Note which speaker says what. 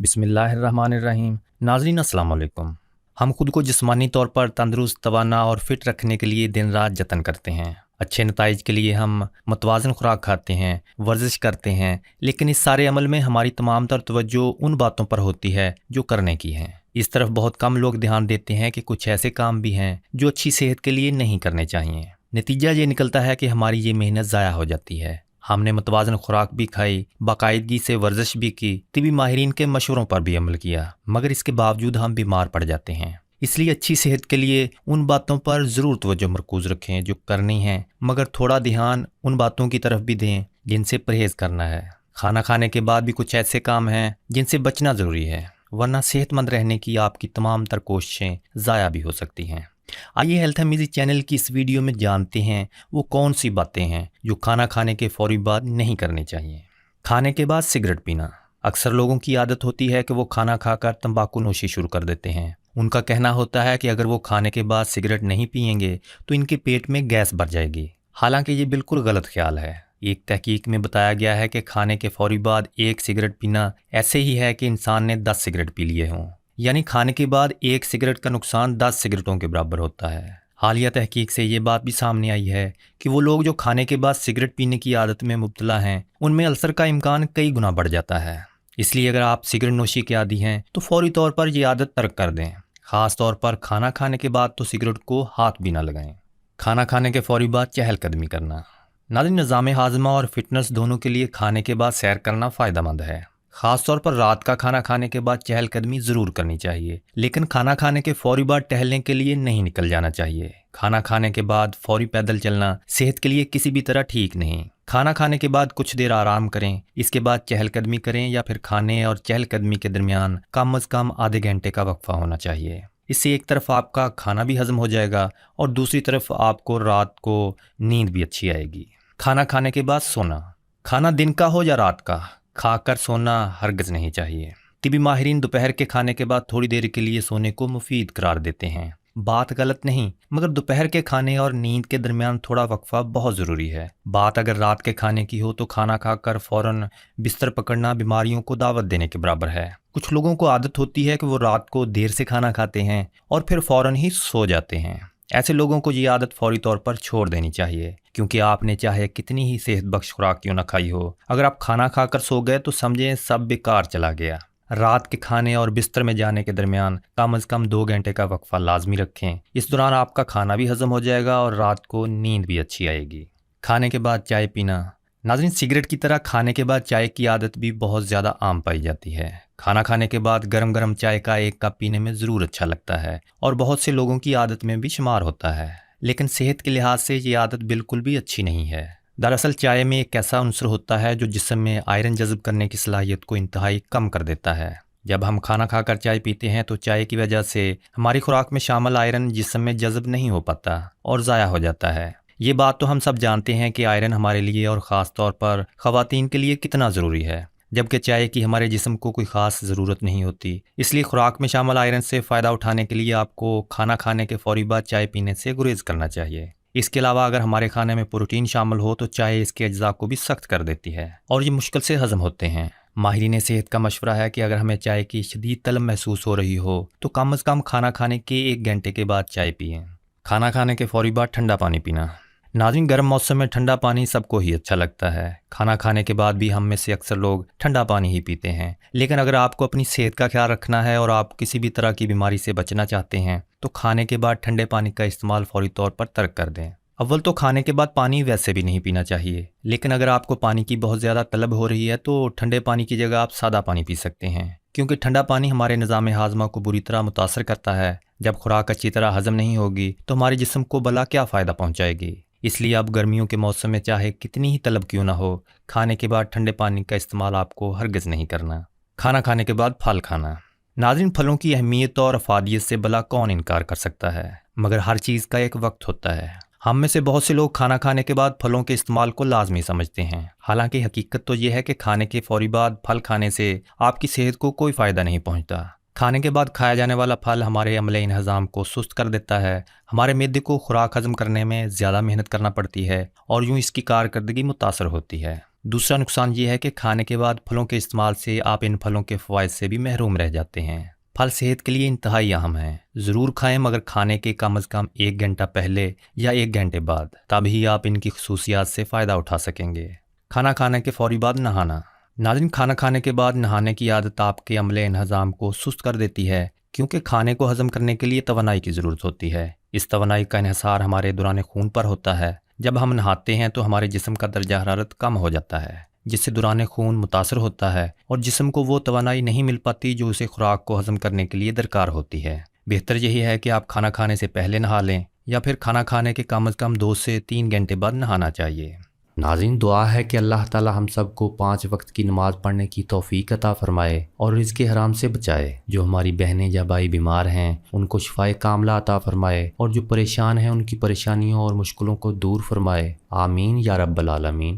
Speaker 1: بسم اللہ الرحمن الرحیم۔ ناظرین السلام علیکم۔ ہم خود کو جسمانی طور پر تندرست، توانا اور فٹ رکھنے کے لیے دن رات جتن کرتے ہیں۔ اچھے نتائج کے لیے ہم متوازن خوراک کھاتے ہیں، ورزش کرتے ہیں، لیکن اس سارے عمل میں ہماری تمام تر توجہ ان باتوں پر ہوتی ہے جو کرنے کی ہیں۔ اس طرف بہت کم لوگ دھیان دیتے ہیں کہ کچھ ایسے کام بھی ہیں جو اچھی صحت کے لیے نہیں کرنے چاہیے۔ نتیجہ یہ نکلتا ہے کہ ہماری یہ محنت ضائع ہو جاتی ہے۔ ہم نے متوازن خوراک بھی کھائی، باقاعدگی سے ورزش بھی کی، طبی ماہرین کے مشوروں پر بھی عمل کیا، مگر اس کے باوجود ہم بیمار پڑ جاتے ہیں۔ اس لیے اچھی صحت کے لیے ان باتوں پر ضرور توجہ مرکوز رکھیں جو کرنی ہیں، مگر تھوڑا دھیان ان باتوں کی طرف بھی دیں جن سے پرہیز کرنا ہے۔ کھانا کھانے کے بعد بھی کچھ ایسے کام ہیں جن سے بچنا ضروری ہے، ورنہ صحت مند رہنے کی آپ کی تمام تر کوششیں ضائع بھی ہو سکتی ہیں۔ آئیے ہیلتھ امیزی چینل کی اس ویڈیو میں جانتے ہیں وہ کون سی باتیں ہیں جو کھانا کھانے کے فوری بعد نہیں کرنی چاہیے۔ کھانے کے بعد سگریٹ پینا۔ اکثر لوگوں کی عادت ہوتی ہے کہ وہ کھانا کھا کر تمباکو نوشی شروع کر دیتے ہیں۔ ان کا کہنا ہوتا ہے کہ اگر وہ کھانے کے بعد سگریٹ نہیں پئیں گے تو ان کے پیٹ میں گیس بھر جائے گی۔ حالانکہ یہ بالکل غلط خیال ہے۔ ایک تحقیق میں بتایا گیا ہے کہ کھانے کے فوری بعد ایک سگریٹ پینا ایسے ہی ہے کہ انسان نے 10 سگریٹ پی لیے ہوں، یعنی کھانے کے بعد ایک سگریٹ کا نقصان 10 سگریٹوں کے برابر ہوتا ہے۔ حالیہ تحقیق سے یہ بات بھی سامنے آئی ہے کہ وہ لوگ جو کھانے کے بعد سگریٹ پینے کی عادت میں مبتلا ہیں ان میں السر کا امکان کئی گنا بڑھ جاتا ہے۔ اس لیے اگر آپ سگریٹ نوشی کے عادی ہیں تو فوری طور پر یہ عادت ترک کر دیں۔ خاص طور پر کھانا کھانے کے بعد تو سگریٹ کو ہاتھ بھی نہ لگائیں۔ کھانا کھانے کے فوری بعد چہل قدمی کرنا۔ ناظرین، نظام ہاضمہ اور فٹنس دونوں کے لیے کھانے کے بعد سیر کرنا فائدہ مند ہے۔ خاص طور پر رات کا کھانا کھانے کے بعد چہل قدمی ضرور کرنی چاہیے، لیکن کھانا کھانے کے فوری بعد ٹہلنے کے لیے نہیں نکل جانا چاہیے۔ کھانا کھانے کے بعد فوری پیدل چلنا صحت کے لیے کسی بھی طرح ٹھیک نہیں۔ کھانا کھانے کے بعد کچھ دیر آرام کریں، اس کے بعد چہل قدمی کریں یا پھر کھانے اور چہل قدمی کے درمیان کم از کم آدھے گھنٹے کا وقفہ ہونا چاہیے۔ اس سے ایک طرف آپ کا کھانا بھی ہضم ہو جائے گا اور دوسری طرف آپ کو رات کو نیند بھی اچھی آئے گی۔ کھانا کھانے کے بعد سونا۔ کھانا دن کا ہو یا رات کا، کھا کر سونا ہرگز نہیں چاہیے۔ طبی ماہرین دوپہر کے کھانے کے بعد تھوڑی دیر کے لیے سونے کو مفید قرار دیتے ہیں۔ بات غلط نہیں، مگر دوپہر کے کھانے اور نیند کے درمیان تھوڑا وقفہ بہت ضروری ہے۔ بات اگر رات کے کھانے کی ہو تو کھانا کھا کر فوراً بستر پکڑنا بیماریوں کو دعوت دینے کے برابر ہے۔ کچھ لوگوں کو عادت ہوتی ہے کہ وہ رات کو دیر سے کھانا کھاتے ہیں اور پھر فوراً ہی سو جاتے ہیں۔ ایسے لوگوں کو یہ عادت فوری طور پر چھوڑ دینی چاہیے، کیونکہ آپ نے چاہے کتنی ہی صحت بخش خوراک کیوں نہ کھائی ہو، اگر آپ کھانا کھا کر سو گئے تو سمجھیں سب بیکار چلا گیا۔ رات کے کھانے اور بستر میں جانے کے درمیان کم از کم 2 گھنٹے کا وقفہ لازمی رکھیں۔ اس دوران آپ کا کھانا بھی ہضم ہو جائے گا اور رات کو نیند بھی اچھی آئے گی۔ کھانے کے بعد چائے پینا۔ ناظرین، سگریٹ کی طرح کھانے کے بعد چائے کی عادت بھی بہت زیادہ عام پائی جاتی ہے۔ کھانا کھانے کے بعد گرم گرم چائے کا ایک کپ پینے میں ضرور اچھا لگتا ہے اور بہت سے لوگوں کی عادت میں بھی شمار ہوتا ہے، لیکن صحت کے لحاظ سے یہ عادت بالکل بھی اچھی نہیں ہے۔ دراصل چائے میں ایک ایسا عنصر ہوتا ہے جو جسم میں آئرن جذب کرنے کی صلاحیت کو انتہائی کم کر دیتا ہے۔ جب ہم کھانا کھا کر چائے پیتے ہیں تو چائے کی وجہ سے ہماری خوراک میں شامل آئرن جسم میں جذب نہیں ہو پاتا اور ضائع ہو جاتا ہے۔ یہ بات تو ہم سب جانتے ہیں کہ آئرن ہمارے لیے اور خاص طور پر خواتین کے لیے کتنا ضروری ہے، جبکہ چائے کی ہمارے جسم کو کوئی خاص ضرورت نہیں ہوتی۔ اس لیے خوراک میں شامل آئرن سے فائدہ اٹھانے کے لیے آپ کو کھانا کھانے کے فوری بعد چائے پینے سے گریز کرنا چاہیے۔ اس کے علاوہ اگر ہمارے کھانے میں پروٹین شامل ہو تو چائے اس کے اجزاء کو بھی سخت کر دیتی ہے اور یہ مشکل سے ہضم ہوتے ہیں۔ ماہرین صحت کا مشورہ ہے کہ اگر ہمیں چائے کی شدید طلب محسوس ہو رہی ہو تو کم از کم کھانا کھانے کے 1 گھنٹے کے بعد چائے پئیں۔ کھانا کھانے کے فوری بعد ٹھنڈا پانی پینا۔ ناظرین، گرم موسم میں ٹھنڈا پانی سب کو ہی اچھا لگتا ہے۔ کھانا کھانے کے بعد بھی ہم میں سے اکثر لوگ ٹھنڈا پانی ہی پیتے ہیں، لیکن اگر آپ کو اپنی صحت کا خیال رکھنا ہے اور آپ کسی بھی طرح کی بیماری سے بچنا چاہتے ہیں تو کھانے کے بعد ٹھنڈے پانی کا استعمال فوری طور پر ترک کر دیں۔ اول تو کھانے کے بعد پانی ویسے بھی نہیں پینا چاہیے، لیکن اگر آپ کو پانی کی بہت زیادہ طلب ہو رہی ہے تو ٹھنڈے پانی کی جگہ آپ سادہ پانی پی سکتے ہیں، کیونکہ ٹھنڈا پانی ہمارے نظام ہاضمہ کو بری طرح متاثر کرتا ہے۔ جب خوراک اچھی طرح ہضم نہیں ہوگی تو ہمارے جسم کو بلا کیا فائدہ پہنچائے گی۔ اس لیے اب گرمیوں کے موسم میں چاہے کتنی ہی طلب کیوں نہ ہو، کھانے کے بعد ٹھنڈے پانی کا استعمال آپ کو ہرگز نہیں کرنا۔ کھانا کھانے کے بعد پھل کھانا۔ ناظرین، پھلوں کی اہمیت اور افادیت سے بلا کون انکار کر سکتا ہے، مگر ہر چیز کا ایک وقت ہوتا ہے۔ ہم میں سے بہت سے لوگ کھانا کھانے کے بعد پھلوں کے استعمال کو لازمی سمجھتے ہیں، حالانکہ حقیقت تو یہ ہے کہ کھانے کے فوری بعد پھل کھانے سے آپ کی صحت کو کوئی فائدہ نہیں پہنچتا۔ کھانے کے بعد کھایا جانے والا پھل ہمارے عمل انہضام کو سست کر دیتا ہے، ہمارے معدے کو خوراک ہضم کرنے میں زیادہ محنت کرنا پڑتی ہے اور یوں اس کی کارکردگی متاثر ہوتی ہے۔ دوسرا نقصان یہ ہے کہ کھانے کے بعد پھلوں کے استعمال سے آپ ان پھلوں کے فوائد سے بھی محروم رہ جاتے ہیں۔ پھل صحت کے لیے انتہائی اہم ہیں، ضرور کھائیں مگر کھانے کے کم از کم 1 گھنٹہ پہلے یا 1 گھنٹے بعد، تب ہی آپ ان کی خصوصیات سے فائدہ اٹھا سکیں گے۔ کھانا کھانے کے فوری بعد نہانا۔ ناظرین، کھانا کھانے کے بعد نہانے کی عادت آپ کے عمل انہضام کو سست کر دیتی ہے، کیونکہ کھانے کو ہضم کرنے کے لیے توانائی کی ضرورت ہوتی ہے۔ اس توانائی کا انحصار ہمارے دوران خون پر ہوتا ہے۔ جب ہم نہاتے ہیں تو ہمارے جسم کا درجہ حرارت کم ہو جاتا ہے، جس سے دوران خون متاثر ہوتا ہے اور جسم کو وہ توانائی نہیں مل پاتی جو اسے خوراک کو ہضم کرنے کے لیے درکار ہوتی ہے۔ بہتر یہی ہے کہ آپ کھانا کھانے سے پہلے نہا لیں یا پھر کھانا کھانے کے کم از کم 2 سے 3 گھنٹے بعد نہانا چاہیے۔
Speaker 2: ناظرین، دعا ہے کہ اللہ تعالی ہم سب کو 5 وقت کی نماز پڑھنے کی توفیق عطا فرمائے اور رزق حرام سے بچائے۔ جو ہماری بہنیں یا بھائی بیمار ہیں ان کو شفائے کاملہ عطا فرمائے، اور جو پریشان ہیں ان کی پریشانیوں اور مشکلوں کو دور فرمائے۔ آمین یا رب العالمین۔